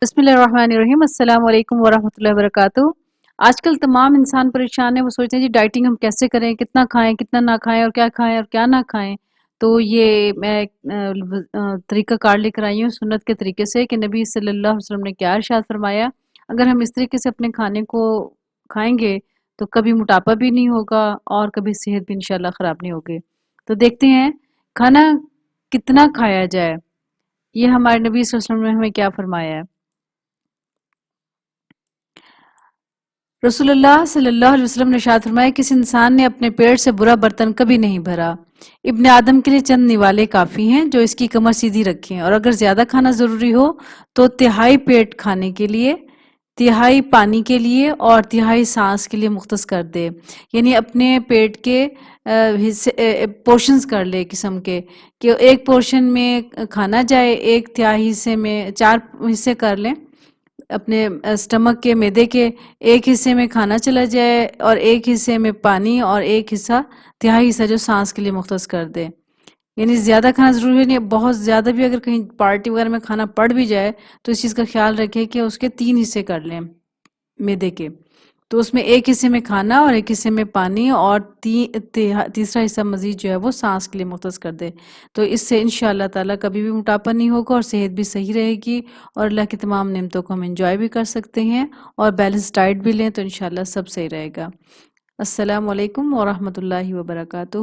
بسم اللہ الرحمن الرحیم، السلام علیکم ورحمۃ اللہ وبرکاتہ۔ آج کل تمام انسان پریشان ہیں، وہ سوچتے ہیں جی ڈائٹنگ ہم کیسے کریں، کتنا کھائیں کتنا نہ کھائیں اور کیا نہ کھائیں۔ تو یہ میں ایک طریقہ کار لے کر آئی ہوں سنت کے طریقے سے کہ نبی صلی اللہ علیہ وسلم نے کیا ارشاد فرمایا۔ اگر ہم اس طریقے سے اپنے کھانے کو کھائیں گے تو کبھی موٹاپا بھی نہیں ہوگا اور کبھی صحت بھی انشاءاللہ خراب نہیں ہوگی۔ تو دیکھتے ہیں کھانا کتنا کھایا جائے، یہ ہمارے نبی صلی اللہ علیہ وسلم نے ہمیں کیا فرمایا ہے۔ رسول اللہ صلی اللہ علیہ وسلم نے ارشاد فرمایا، کسی انسان نے اپنے پیٹ سے برا برتن کبھی نہیں بھرا۔ ابن آدم کے لیے چند نوالے کافی ہیں جو اس کی کمر سیدھی رکھیں، اور اگر زیادہ کھانا ضروری ہو تو تہائی پیٹ کھانے کے لیے، تہائی پانی کے لیے اور تہائی سانس کے لیے مختص کر دے۔ یعنی اپنے پیٹ کے حصے پورشنز کر لے قسم کے، کہ ایک پورشن میں کھانا جائے، ایک تہائی حصے میں 4 حصے کر لیں اپنے اسٹمک کے، معدے کے، ایک حصے میں کھانا چلا جائے اور ایک حصے میں پانی اور ایک حصہ تہائی حصہ جو سانس کے لیے مختص کر دے۔ یعنی زیادہ کھانا ضروری نہیں، بہت زیادہ بھی اگر کہیں پارٹی وغیرہ میں کھانا پڑ بھی جائے تو اس چیز کا خیال رکھے کہ اس کے 3 حصے کر لیں معدے کے، تو اس میں ایک حصے میں کھانا اور ایک حصے میں پانی اور تیسرا حصہ مزید جو ہے وہ سانس کے لیے مختص کر دے۔ تو اس سے انشاءاللہ تعالیٰ کبھی بھی موٹاپا نہیں ہوگا اور صحت بھی صحیح رہے گی، اور اللہ کی تمام نعمتوں کو ہم انجوائے بھی کر سکتے ہیں، اور بیلنس ڈائٹ بھی لیں تو انشاءاللہ سب صحیح رہے گا۔ السلام علیکم ورحمۃ اللہ وبرکاتہ۔